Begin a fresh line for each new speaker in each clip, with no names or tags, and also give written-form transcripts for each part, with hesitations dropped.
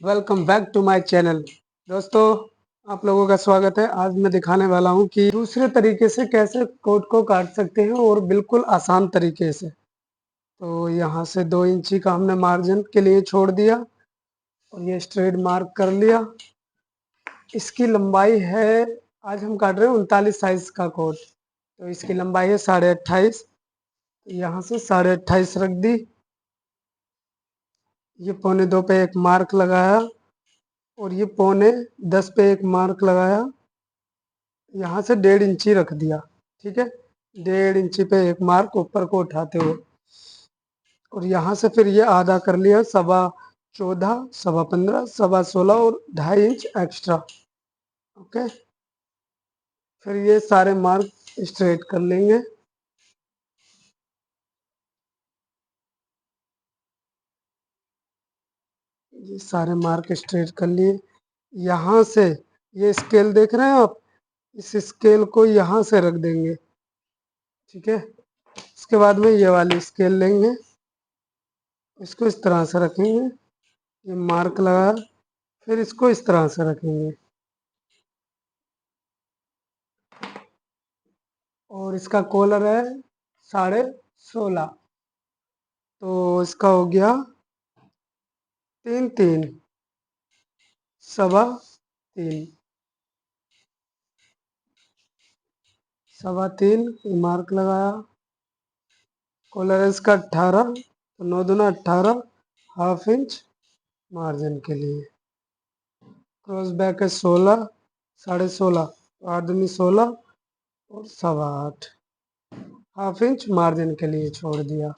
Welcome back to my channel. दोस्तों, आप लोगों का स्वागत है। आज मैं दिखाने वाला हूं कि दूसरे तरीके से कैसे कोट को काट सकते हैं और बिल्कुल आसान तरीके से। तो यहाँ से 2 इंची का हमने मार्जिन के लिए छोड़ दिया और ये स्ट्रेट मार्क कर लिया। इसकी लंबाई है, आज हम काट रहे हैं 39 साइज का कोट, तो इसकी लंबाई है 28.5। यहाँ से 28.5 रख दी। ये 1:45 पे एक मार्क लगाया और ये 9:45 पे एक मार्क लगाया। यहाँ से 1.5 इंची रख दिया। ठीक है, 1.5 इंची पे एक मार्क ऊपर को उठाते हुए, और यहाँ से फिर ये आधा कर लिया, 14.25, 15.25, 16.25 और 2.5 इंच एक्स्ट्रा। ओके, फिर ये सारे मार्क स्ट्रेट कर लेंगे। ये सारे मार्क स्ट्रेट कर लिए। यहाँ से ये स्केल देख रहे हैं आप, इस स्केल को यहाँ से रख देंगे। ठीक है, इसके बाद में ये वाली स्केल लेंगे, इसको इस तरह से रखेंगे, ये मार्क लगा, फिर इसको इस तरह से रखेंगे और इसका कॉलर है 16.5, तो इसका हो गया 3, 3, 3.25, 3.25 मार्क लगाया। कॉलर है इसका 18, तो 9 दूना 18, 1/2 इंच मार्जिन के लिए। क्रॉस बैक है 16, 16.5, 8 दूनी 16 और 8.25, 1/2 इंच मार्जिन के लिए छोड़ दिया।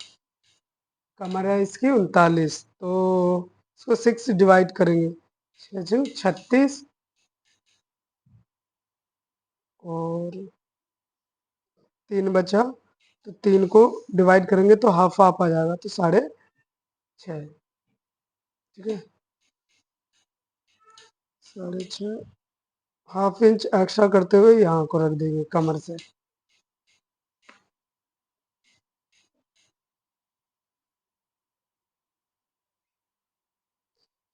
कमर है इसकी 39, तो इसको 6 डिवाइड करेंगे, 6×36 और 3 बचा, तो 3 को डिवाइड करेंगे तो हाफ हाफ आ जाएगा, तो 6.5। ठीक है, 6.5, 1/2 इंच एक्स्ट्रा करते हुए यहाँ को रख देंगे कमर से।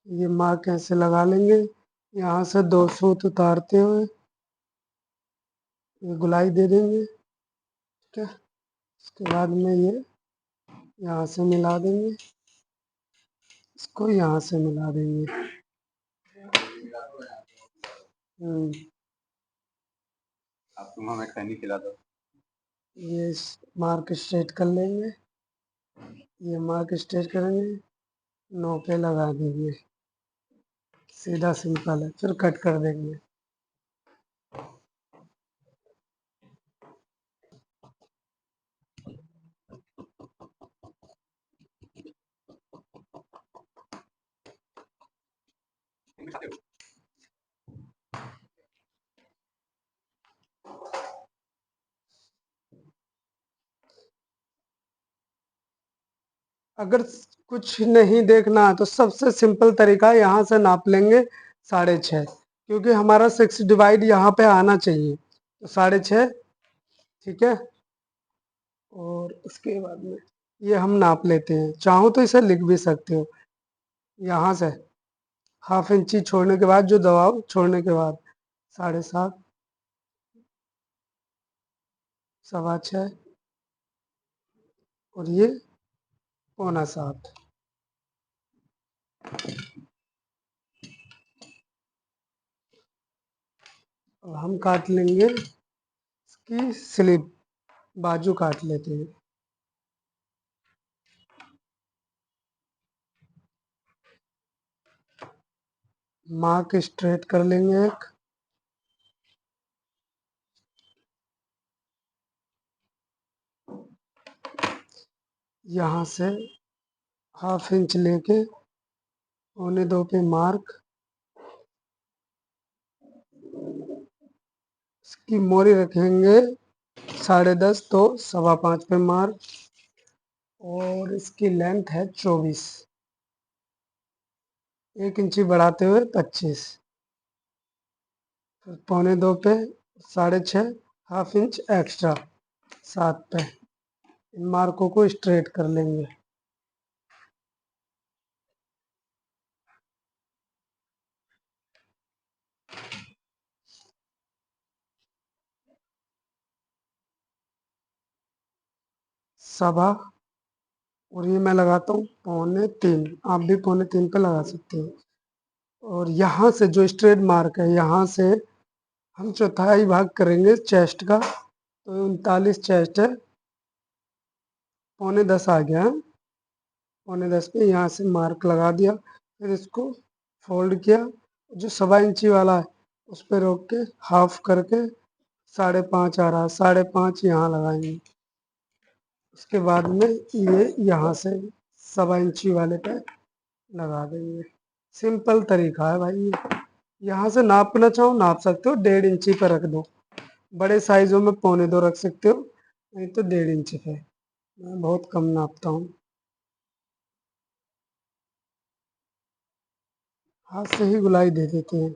ये मार्क ऐसे लगा लेंगे, यहाँ से 2 सूत उतारते हुए ये गुलाई दे देंगे। ठीक है, इसके बाद में ये यहाँ से मिला देंगे, इसको यहाँ से मिला देंगे।
आप तुम हमें खैनी खिला दो।
ये मार्क स्ट्रेट कर लेंगे, ये मार्क स्ट्रेट करेंगे, 9 पे लगा देंगे। सीधा सिंपल है, फिर कट कर देंगे। अगर कुछ नहीं देखना है तो सबसे सिंपल तरीका है, यहाँ से नाप लेंगे 6.5, क्योंकि हमारा 6 डिवाइड यहाँ पे आना चाहिए, तो 6.5। ठीक है, और उसके बाद में ये हम नाप लेते हैं, चाहो तो इसे लिख भी सकते हो। यहाँ से 1/2 इंची छोड़ने के बाद, जो दबाव छोड़ने के बाद 7.5, 6.25 और ये 6.25। अब हम काट लेंगे इसकी स्लिप, बाजू काट लेते हैं। मार्क स्ट्रेट कर लेंगे एक, यहाँ से 1/2 इंच लेके 2.25 पे मार्क, इसकी मोरी रखेंगे 10.5, तो 5.25 पे मार्क, और इसकी लेंथ है 24, 1 इंची बढ़ाते हुए 25, फिर 2.25 पे 6.5, 1/2 इंच एक्स्ट्रा 7 पे। इन मार्कों को स्ट्रेट कर लेंगे। सवा, और ये मैं लगाता हूँ 3.25। आप भी 3.25 पे लगा सकते हो। और यहाँ से जो स्ट्रेट मार्क है, यहाँ से हम चौथाई भाग करेंगे चेस्ट का, तो 39 चेस्ट है, 9.25 आ गया है। 9.25 पे यहाँ से मार्क लगा दिया, फिर इसको फोल्ड किया, जो 1.25 इंची वाला है उस पर रोक के हाफ करके 5.5 आ रहा है, 5.5 यहाँ लगाएंगे। उसके बाद में ये यहाँ से 1.25 इंची वाले पे लगा देंगे। सिंपल तरीका है भाई ये। यहाँ से नापना चाहो नाप सकते हो, 1.5 इंची पर रख दो। बड़े साइजों में 2.25 रख सकते हो, नहीं तो 1.5 इंची पे। मैं बहुत कम नापता हूँ, हाथ से ही गुलाई दे देते हैं।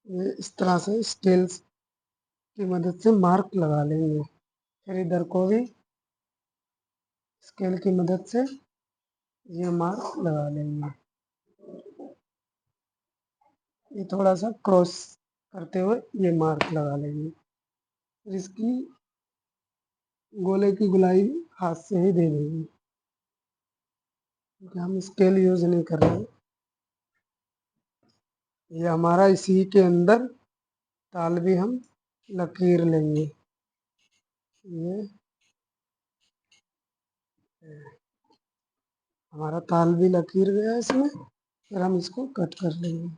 ये इस तरह से स्केल की मदद से मार्क लगा लेंगे। फिर इधर को भी स्केल की मदद से ये मार्क लगा लेंगे। ये थोड़ा सा क्रॉस करते हुए ये मार्क लगा लेंगे। फिर इसकी गोले की गुलाई हाथ से ही दे देंगे, क्योंकि हम स्केल यूज नहीं कर रहे हैं। ये हमारा इसी के अंदर ताल भी हम लकीर लेंगे। ये हमारा ताल भी लकीर गया इसमें, फिर हम इसको कट कर लेंगे।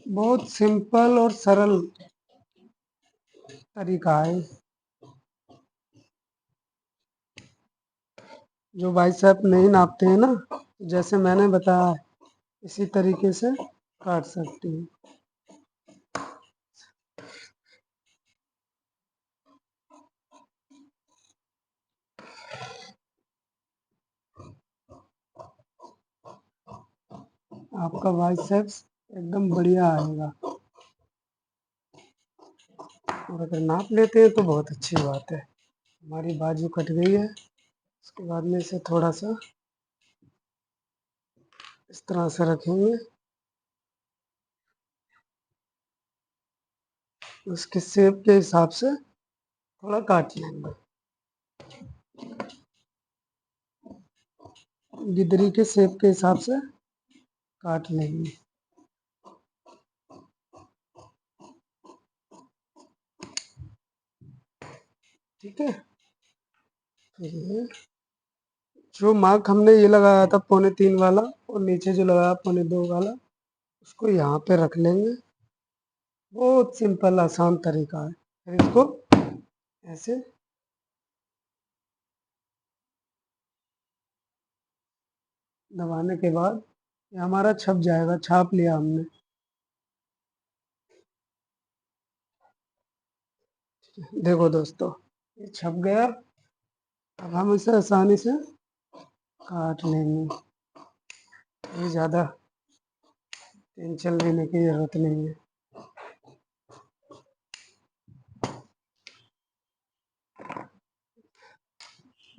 बहुत सिंपल और सरल तरीका है। जो भाई साहब नहीं नापते हैं ना, जैसे मैंने बताया इसी तरीके से काट सकते हैं। आपका बाइसेप्स एकदम बढ़िया आएगा, और अगर नाप लेते हैं तो बहुत अच्छी बात है। हमारी बाजू कट गई है, उसके बाद में इसे थोड़ा सा इस तरह से रखेंगे, उसके शेप के हिसाब से थोड़ा काट लेंगे। गिदरी के शेप के हिसाब से काट लेंगे। ठीक है, फिर ये जो मार्क हमने ये लगाया था 3.25 वाला, और नीचे जो लगाया 2.25 वाला, उसको यहाँ पे रख लेंगे। बहुत सिंपल आसान तरीका है। फिर इसको ऐसे दबाने के बाद ये हमारा छप जाएगा, छाप लिया हमने। देखो दोस्तों, ये छप गया। अब हम इसे आसानी से काट लेंगे। ये ज़्यादा टेंशन लेने की ज़रूरत नहीं है।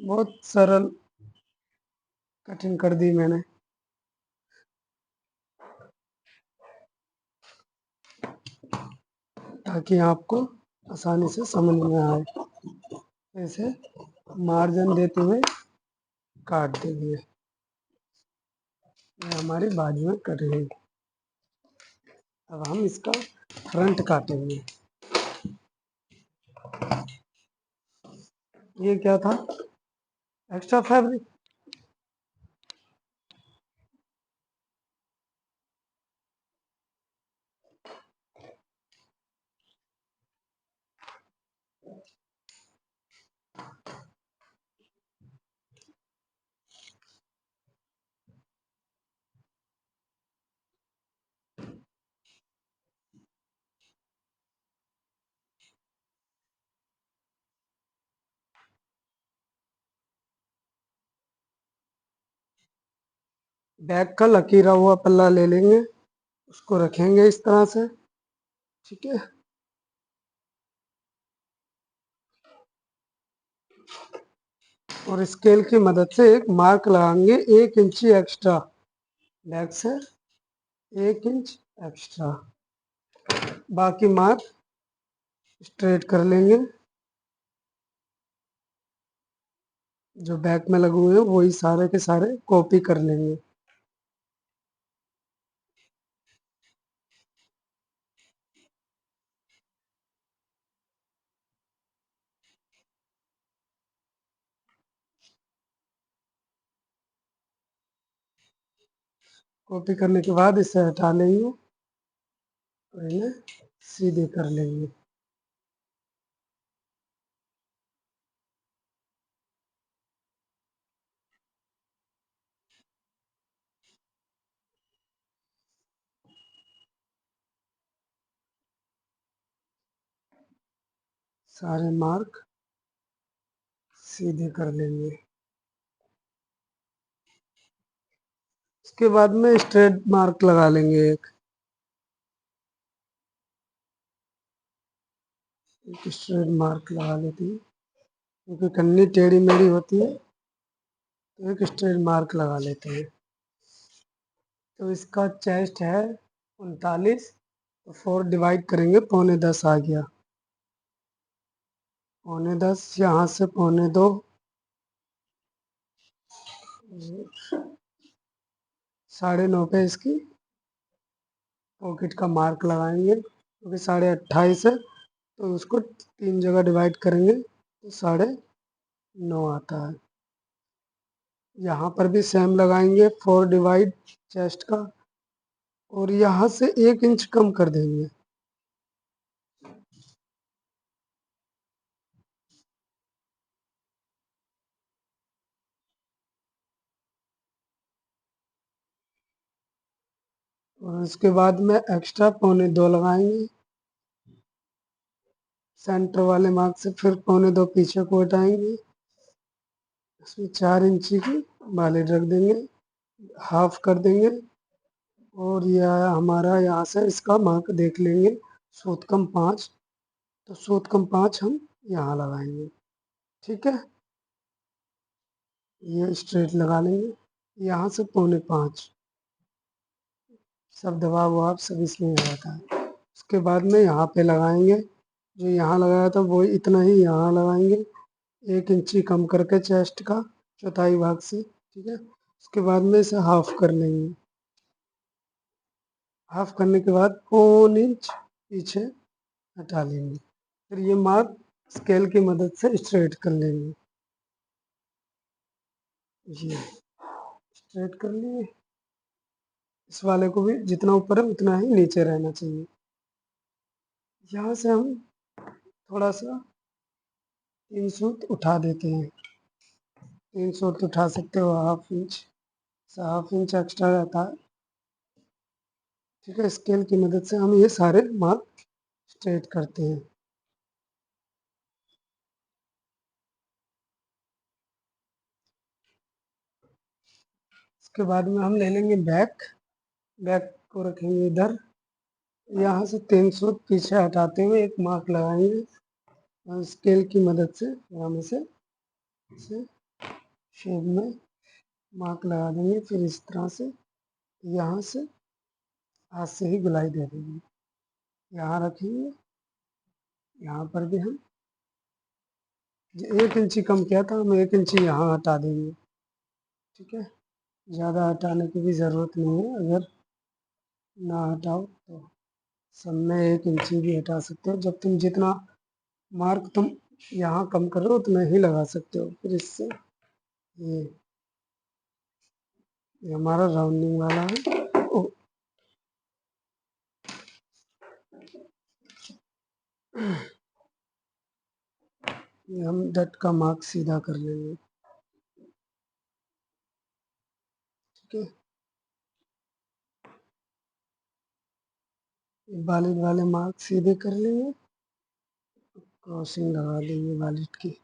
बहुत सरल कटिंग कर दी मैंने, ताकि आपको आसानी से समझ में आए। ऐसे मार्जिन देते हुए काट देंगे। ये हमारी बाजू में कट गई। अब हम इसका फ्रंट काटेंगे। ये क्या था? Extra fabric. बैक का लकीरा हुआ पल्ला ले लेंगे, उसको रखेंगे इस तरह से। ठीक है, और स्केल की मदद से एक मार्क लगाएंगे 1 इंची एक्स्ट्रा, बैक से 1 इंच एक्स्ट्रा। बाकी मार्क स्ट्रेट कर लेंगे। जो बैक में लगे हुए हैं वही सारे के सारे कॉपी कर लेंगे। कॉपी करने के बाद इसे हटा लेंगे और इन्हें सीधे कर लेंगे। सारे मार्क सीधे कर लेंगे। उसके बाद में स्ट्रेट मार्क लगा लेंगे एक स्ट्रेट मार्क लगा लेते हैं, क्योंकि कन्नी टेढ़ी मेढ़ी होती है तो एक स्ट्रेट मार्क लगा लेते हैं। तो इसका चेस्ट है 39, तो 4 डिवाइड करेंगे, 9.25 आ गया। 9.25 यहाँ से 9.25, 9.5 पे इसकी पॉकेट का मार्क लगाएंगे, क्योंकि 28.5 है तो उसको 3 जगह डिवाइड करेंगे तो 9.5 आता है। यहाँ पर भी सेम लगाएंगे, 4 डिवाइड चेस्ट का, और यहाँ से 1 इंच कम कर देंगे। और उसके बाद में एक्स्ट्रा 2.25 लगाएंगे। सेंटर वाले मार्क से फिर 2.25 पीछे को हटाएंगे। इसमें 4 इंची की वाले रख देंगे, हाफ कर देंगे। और यह हमारा यहाँ से इसका मार्क देख लेंगे, सूतकम 5, तो सूतकम 5 हम यहाँ लगाएंगे। ठीक है, ये स्ट्रेट लगा लेंगे। यहाँ से 4.25 सब दबाव वबाव सब इसमें आ जाता है। उसके बाद में यहाँ पे लगाएंगे, जो यहाँ लगाया था वो इतना ही यहाँ लगाएंगे, 1 इंची कम करके चेस्ट का चौथाई भाग से। ठीक है, उसके बाद में इसे हाफ कर लेंगे। हाफ करने के बाद 1 इंच पीछे हटा लेंगे। फिर ये मार्क स्केल की मदद से स्ट्रेट कर लेंगे। ये स्ट्रेट कर लिए। इस वाले को भी जितना ऊपर है उतना ही नीचे रहना चाहिए। यहाँ से हम थोड़ा सा 3 सूत उठा देते हैं। 3 सूत उठा सकते हो, हाफ इंच से हाफ इंच एक्स्ट्रा रहता है। ठीक है, स्केल की मदद से हम ये सारे मार्क स्ट्रेट करते हैं। उसके बाद में हम ले लेंगे बैक। बैक को रखेंगे इधर, यहाँ से 3 सूत पीछे हटाते हुए एक मार्क लगाएंगे और स्केल की मदद से हम इसे शेप में मार्क लगा देंगे। फिर इस तरह से यहाँ से हाथ से ही गुलाई दे देंगे। यहाँ रखेंगे, यहाँ पर भी हम 1 इंची कम किया था, हम 1 इंची यहाँ हटा देंगे। ठीक है, ज़्यादा हटाने की भी ज़रूरत नहीं है, अगर ना हटाओ तो सब में 1 इंची भी हटा सकते हो। जब तुम जितना मार्क तुम यहाँ कम कर रहे हो उतना ही लगा सकते हो। फिर इससे ये हमारा राउंडिंग वाला है। ये हम डट का मार्क सीधा कर लेंगे। ठीक है, वालिट वाले मार्क सीधे कर लेंगे, क्रॉसिंग लगा देंगे वालिट की।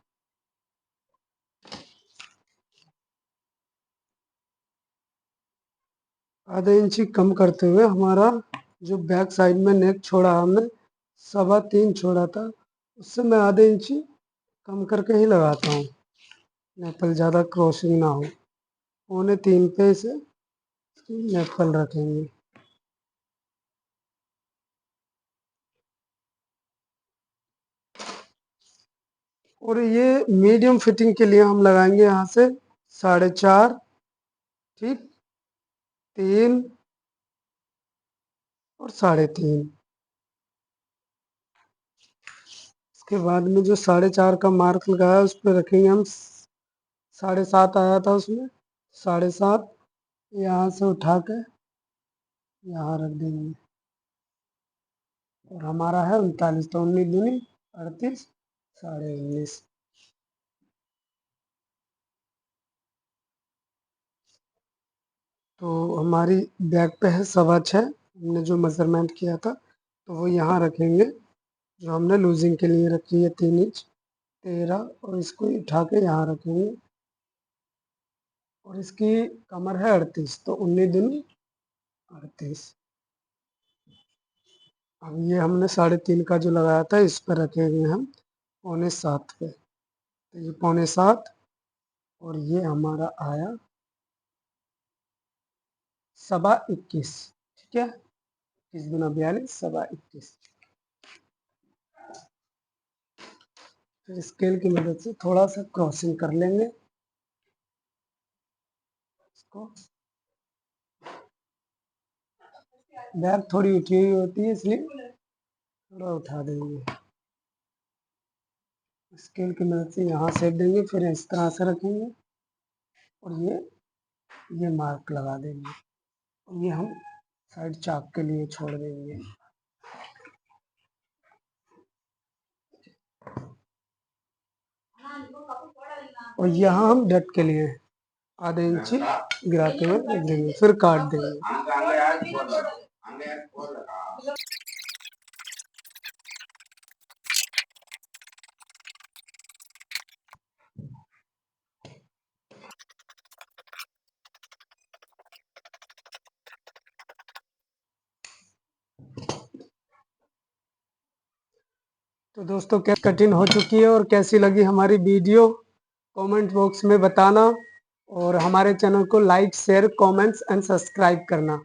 आधे इंची कम करते हुए हमारा जो बैक साइड में नेक छोड़ा हमने 3.25 छोड़ा था, उससे मैं आधे इंची कम करके ही लगाता हूँ, नेपल ज़्यादा क्रॉसिंग ना हो। 3.25 पे इसे नेपल रखेंगे। और ये मीडियम फिटिंग के लिए हम लगाएंगे यहाँ से 4.5, ठीक, 3 और 3.5। इसके बाद में जो 4.5 का मार्क लगाया उस पर रखेंगे हम 7.5 आया था उसमें, 7.5 यहाँ से उठा के यहाँ रख देंगे और हमारा है 39, तो 19 दूनी 38, 19.5। तो हमारी बैक पे है 6.25, हमने जो मेजरमेंट किया था तो वो यहाँ रखेंगे, जो हमने लूजिंग के लिए रखी है 3 इंच 13, और इसको उठा के यहाँ रखेंगे। और इसकी कमर है 38, तो 19 दूनी 38। अब ये हमने 3.5 का जो लगाया था इस पर रखेंगे हम 6.25 पे, तो ये 6.25 और ये हमारा आया 21.25, ठीक है, 21 दूना 42, 21.25। फिर स्केल की मदद से थोड़ा सा क्रॉसिंग कर लेंगे इसको। बैक थोड़ी उठी हुई होती है इसलिए थोड़ा उठा देंगे, स्केल की मदद से यहाँ सेट देंगे, फिर इस तरह से रखेंगे और ये मार्क लगा देंगे। और ये हम साइड चाक के लिए छोड़ देंगे। और यहाँ हम डट के लिए आधे इंची गिराते हुए रख देंगे, फिर काट देंगे। तो दोस्तों क्या कटिंग हो चुकी है और कैसी लगी हमारी वीडियो, कमेंट बॉक्स में बताना और हमारे चैनल को like share comments and subscribe करना।